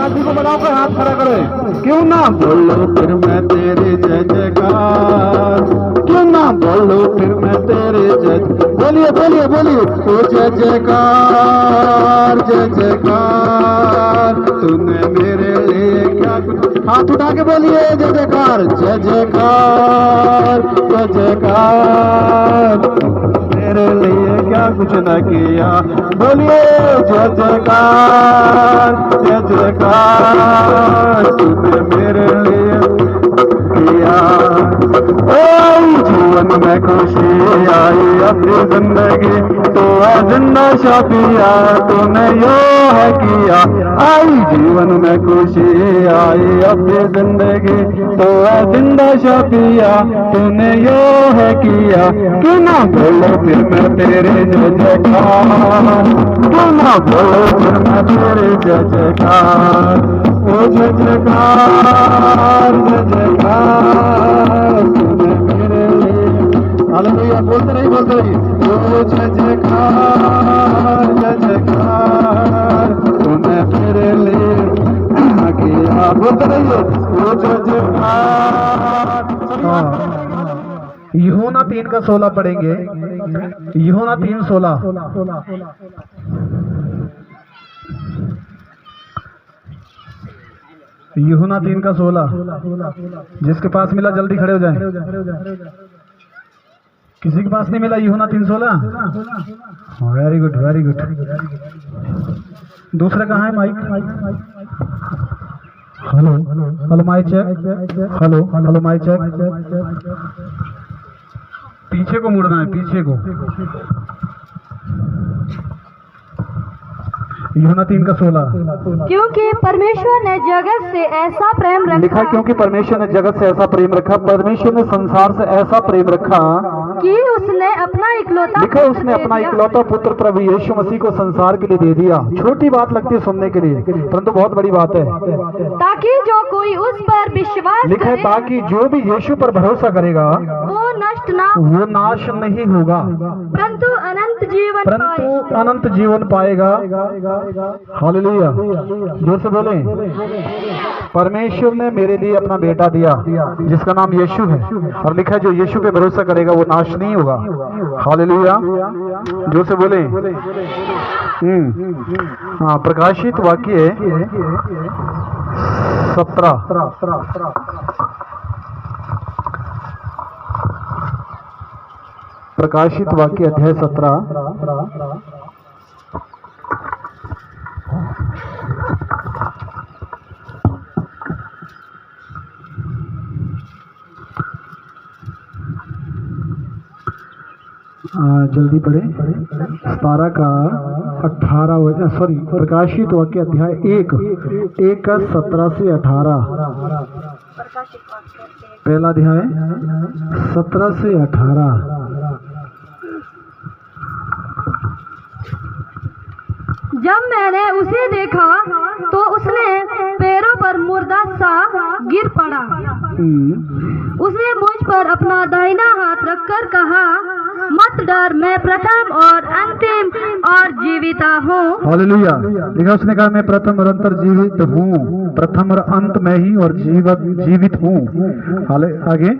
साथी को बनाओ कर हाथ खड़ा करे। क्यों ना बोलो फिर मैं तेरे जय जयकार, क्यों ना बोलो फिर मैं तेरे जय, बोलिए बोलिए बोलिए ओ जय जयकार जय जयकार, तूने मेरे लिए क्या कुछ, हाथ उठा के बोलिए जय जयकार जय जयकार जय जयकार, मेरे लिए क्या कुछ न किया, बोलिए जय जयकार जय जयकार, तूने मेरे लिए किया। जीवन में खुशी आई अपनी जिंदगी तो जिंदा शादिया तूने यो है किया, आई जीवन में खुशी आई अपनी जिंदगी तो जिंदा शादिया तूने यो है किया, क्यों ना बोलो फिर मैं तेरे जय जयकार, क्यों ना बोलो फिर मैं तेरे जय जयकार, ओ जय जयकार जय जयकार, तूने मेरे लिए, हालेलुया, बोलते नहीं ओ जय जयकार जय जयकार, तूने मेरे लिए किया, बोलते रहिए ओ जय जयकार। यूहन्ना 3:16 पढ़ेंगे। यूहन्ना 3:16। यूहन्ना 3:16। जिसके पास मिला जल्दी खड़े हो जाए। किसी के पास नहीं मिला यूहन्ना 3:16? Very good very good. दूसरा कहाँ है mike? Hello hello mike check, hello hello mike check. पीछे को मुड़ना है, पीछे को। यूहन्ना 3:16। क्योंकि परमेश्वर ने जगत से ऐसा प्रेम रखा, लिखा क्योंकि परमेश्वर ने जगत से ऐसा प्रेम रखा, परमेश्वर ने संसार से ऐसा प्रेम रखा कि उसने अपना इकलौता, लिखा उसने अपना इकलौता पुत्र प्रभु यीशु मसीह को संसार के लिए दे दिया। छोटी बात लगती है सुनने के लिए, परंतु बहुत बड़ी बात है। ताकि जो कोई उस पर विश्वास लिखा है ताकि जो भी यीशु पर भरोसा करेगा वो नष्ट ना, वो नाश नहीं होगा, परंतु अनंत जीवन पाएगा। हालेलुया, जोर से बोले। परमेश्वर ने मेरे लिए अपना बेटा दिया जिसका नाम यीशु है, और लिखा है जो यीशु पे भरोसा करेगा वो नाश नहीं होगा। हालेलुया, जोर से बोले। हाँ, प्रकाशित वाक्य 17। प्रकाशित वाक्य अध्याय 17। जल्दी पढ़े। 17 का 18, सॉरी, प्रकाशित वाक्य अध्याय 1 का 17 से 18। पहला अध्याय 17 से 18। जब मैंने उसे देखा तो उसने पैरों पर मुर्दा सा गिर पड़ा। उसने मुझ पर अपना दाहिना हाथ रखकर कहा, मत डर, मैं प्रथम और अंतिम और जीविता हूँ। हालेलुया। देखा, उसने कहा मैं प्रथम और अंतर जीवित हूँ, प्रथम और अंत में ही और जीवित हूँ। आगे,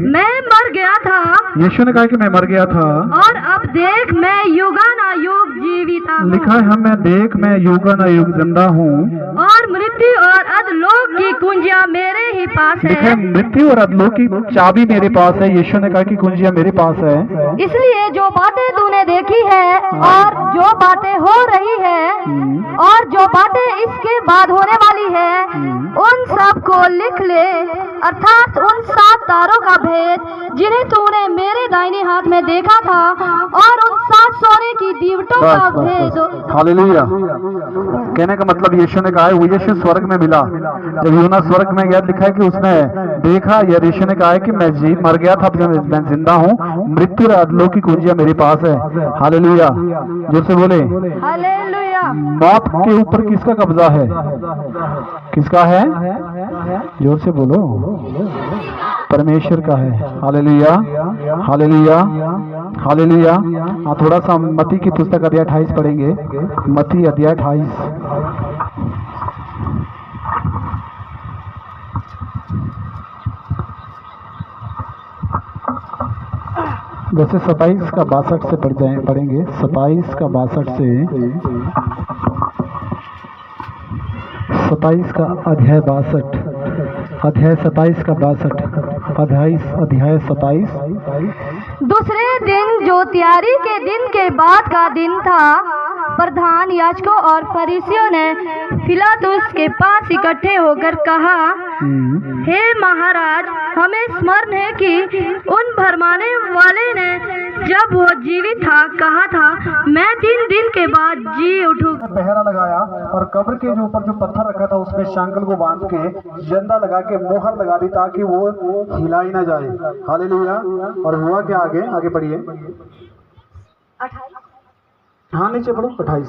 मैं मर गया था, यीशु ने कहा कि मैं मर गया था, और अब देख मैं युगानुयुग जीविता हूँ। लिखा है मैं देख मैं युगानुयुग जिंदा हूँ, और मृत्यु और अधोलोक की कुंजियाँ मेरे ही पास है। लिखा है मृत्यु और अधोलोक की चाबी मेरे पास है। यीशु ने कहा कि कुंजियाँ मेरे पास है। इसलिए जो बातें तूने देखी है और जो बातें हो रही है और जो बातें इसके बाद होने वाली है, उन सब को लिख ले, अर्थात उन 7 तारों का भेद जिन्हें तूने मेरे दाहिने हाथ में देखा था, और उन 7 सोने की दीवटों का भेद। हालेलुया। कहने का मतलब यीशु ने कहा है, वो यीशु स्वर्ग में मिला। जब यूहन्ना स्वर्ग में गया, लिखा है कि उसने देखा, या यीशु ने कहा है कि मैं मर गया था, मैं जिंदा हूँ, मृत्यु और अधोलोक की कुंजियाँ मेरे पास है। हालेलुया, जोर से बोले। हालेलुया। मौत के ऊपर किसका कब्जा है? किसका है? जोर से बोलो। परमेश्वर का है। Hallelujah, hallelujah, hallelujah. हाँ, थोड़ा सा मत्ती की पुस्तक अध्याय 28 पढ़ेंगे। मत्ती अध्याय 28। वैसे 27 का 62 से पढ़ेंगे 27 का 62 से 27 का अध्याय 62 अध्याय 27 का 62 अध्याय 27। दूसरे दिन जो तैयारी के दिन के बाद का दिन था, प्रधान याजकों और फरीसियों ने पिलातुस के पास इकट्ठे होकर कहा, हे महाराज, हमें स्मरण है कि उन भरमाने वाले ने जब वो जीवित था कहा था, मैं 3 दिन के बाद जी उठूंगा। पहरा लगाया और कब्र के जो ऊपर जो पत्थर रखा था उसमें शांकल को बांध के जंदा लगा के मोहर लगा दी ताकि वो हिला ही ना जाए। हालेलुया। और हुआ क्या? आगे पढ़िए। हाँ नीचे पढ़ो। 28।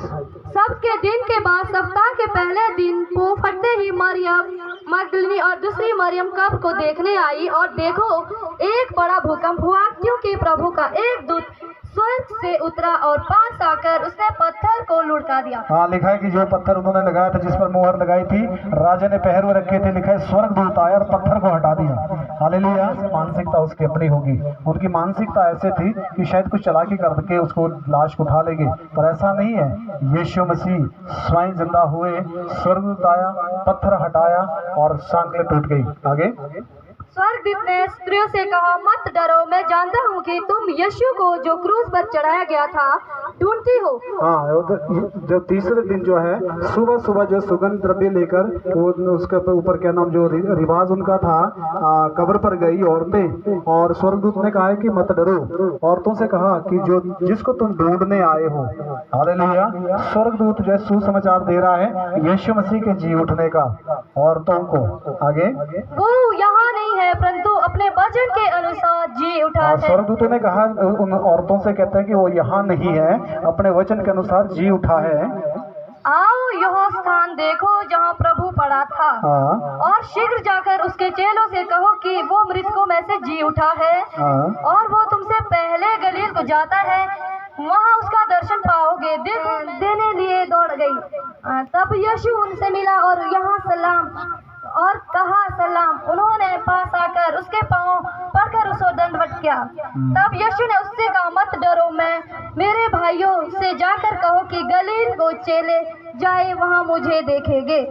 सबके दिन के बाद सप्ताह के पहले दिन को फटते ही मरियम मगदलिनी और दूसरी मरियम कब्र को देखने आई, और देखो एक बड़ा भूकंप हुआ, क्योंकि प्रभु का एक दूत स्वर्ग से उतरा और पास आकर उसने पत्थर को लुढ़का दिया। हाँ, लिखा है कि जो पत्थर उन्होंने लगाया था, जिस पर मोहर लगाई थी, राजा ने पहरुए रखे थे, लिखा है स्वर्गदूत आया और पत्थर को हटा दिया। हालेलुया। मानसिकता उसकी अपनी होगी। उनकी मानसिकता ऐसे थी कि शायद कुछ चालाकी करके उसको लाश को उठा लेंगे, पर ऐसा नहीं है। यीशु मसीह स्वयं जिंदा हुए, स्वर्गदूत आया, पत्थर हटाया और सांकलें टूट गई। आगे। स्वर्गदूत ने स्त्रियों से कहा, मत डरो, मैं जानता हूँ कि तुम यीशु को जो क्रूस पर चढ़ाया गया था ढूंढती हो। हाँ, जो तीसरे दिन जो है सुबह सुबह जो सुगंध द्रव्य लेकर वो उसके ऊपर क्या नाम जो रिवाज उनका था, कब्र पर गई औरतें, और स्वर्गदूत ने कहा है कि मत डरो। औरतों से कहा कि जो जिसको तुम ढूंढने आए हो। हालेलुया। स्वर्गदूत जो सुसमाचार दे रहा है यीशु मसीह के जी उठने का औरतों को। आगे। वो यहाँ नहीं है, परंतु अपने वचन के अनुसार जी उठा है। स्वर्गदूतों ने कहा उन औरतों से, कहते हैं कि वो यहाँ नहीं है, अपने वचन के अनुसार जी उठा है। आओ यह स्थान देखो जहाँ प्रभु पड़ा था, और शीघ्र जाकर उसके चेलों से कहो कि वो मृतकों में से जी उठा है, और वो तुमसे पहले गलील को जाता है, वहाँ उसका दर्शन पाओगे। देखो देने लिए दौड़ गई। तब यीशु उनसे मिला और यहाँ सलाम और कहा सलाम। उन्होंने पास आकर उसके पांव पड़कर उसको दंडवत किया। तब यीशु ने उससे कहा, मत डरो, मैं मेरे भाइयों से जाकर कहो कि गलील को चले जाए, वहाँ मुझे देखेंगे।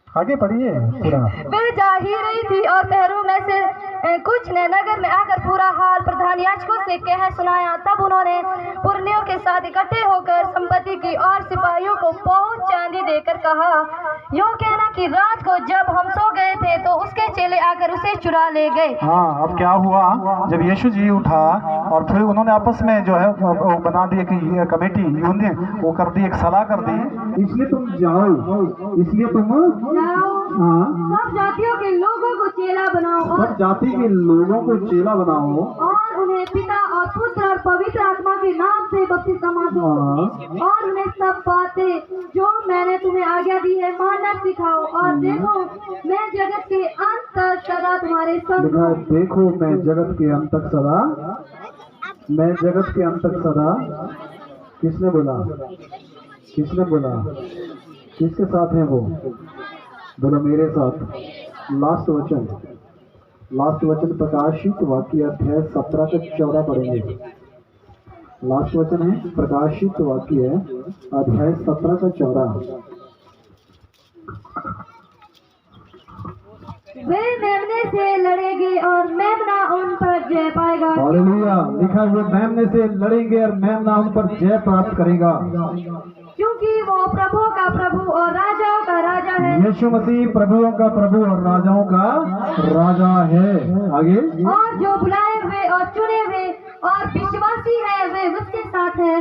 आगे पढ़िए पूरा। वे जा ही रही थी और पहरों में से कुछ ने नगर में आकर पूरा हाल प्रधान याजकों से कह सुनाया। तब उन्होंने पुरनियों के साथ इकट्ठे होकर संपत्ति की और सिपाहियों को बहुत चांदी देकर कहा, यो कहना कि रात को जब हम सो गए थे तो उसके चेले आकर उसे चुरा ले गए। हाँ, अब क्या हुआ, जब यीशु जी उठा और फिर उन्होंने आपस में जो है वो बना दिया कि ये कमेटी यूनियन वो कर दी, एक सलाह कर दी, इसलिए तुम जाओ, इसलिए तुम सब जातियों के लोगों को चेला बनाओ, सब जाति के लोगों को चेला बनाओ, और उन्हें पिता और पुत्र और पवित्र आत्मा के नाम से बपतिस्मा दो, और उन्हें सब बातें जो मैंने तुम्हें आज्ञा दी है मानना सिखाओ। और देखो मैं जगत के अंत तक सदा तुम्हारे संग हूँ। देखो मैं जगत के अंत तक सदा, मैं जगत के अंत तक सदा। किसने बोला? किसने बोला? किसके साथ है वो? बोलो मेरे साथ। लास्ट वचन प्रकाशित वाक्य अध्याय 17 से 14 पढ़ेंगे। लास्ट वचन है प्रकाशित वाक्य अध्याय 17 से 14। वे मेमने से लड़ेंगे और मेमना उन पर जय पाएगा। हालेलुया। लिखा हुआ मेमने से लड़ेंगे और मेमना उन पर जय प्राप्त करेगा, क्योंकि वो प्रभु का प्रभु और राजाओं का राजा है। यीशु मसीह प्रभुओं का प्रभु और राजाओं का राजा है। आगे। और जो बुलाए हुए और चुने हुए और विश्वासी है वे उसके साथ है,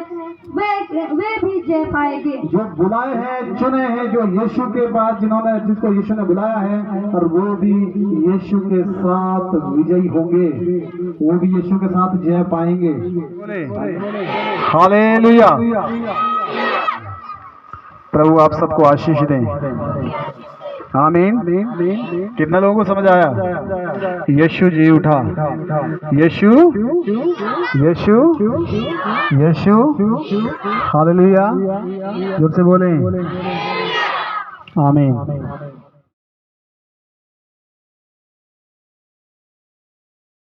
वे भी जय पाएंगे। जो बुलाए हैं, चुने हैं, जो यीशु के बाद जिसको यीशु ने बुलाया है, और वो भी यीशु के साथ विजयी होंगे, वो भी यीशु के साथ जय पाएंगे। हालेलुया। प्रभु आप सबको आशीष दें। आमीन। कितने लोगों को समझ आया? यीशु जी उठा। यीशु यीशु यीशु। हालेलुया। जोर से बोलें आमीन।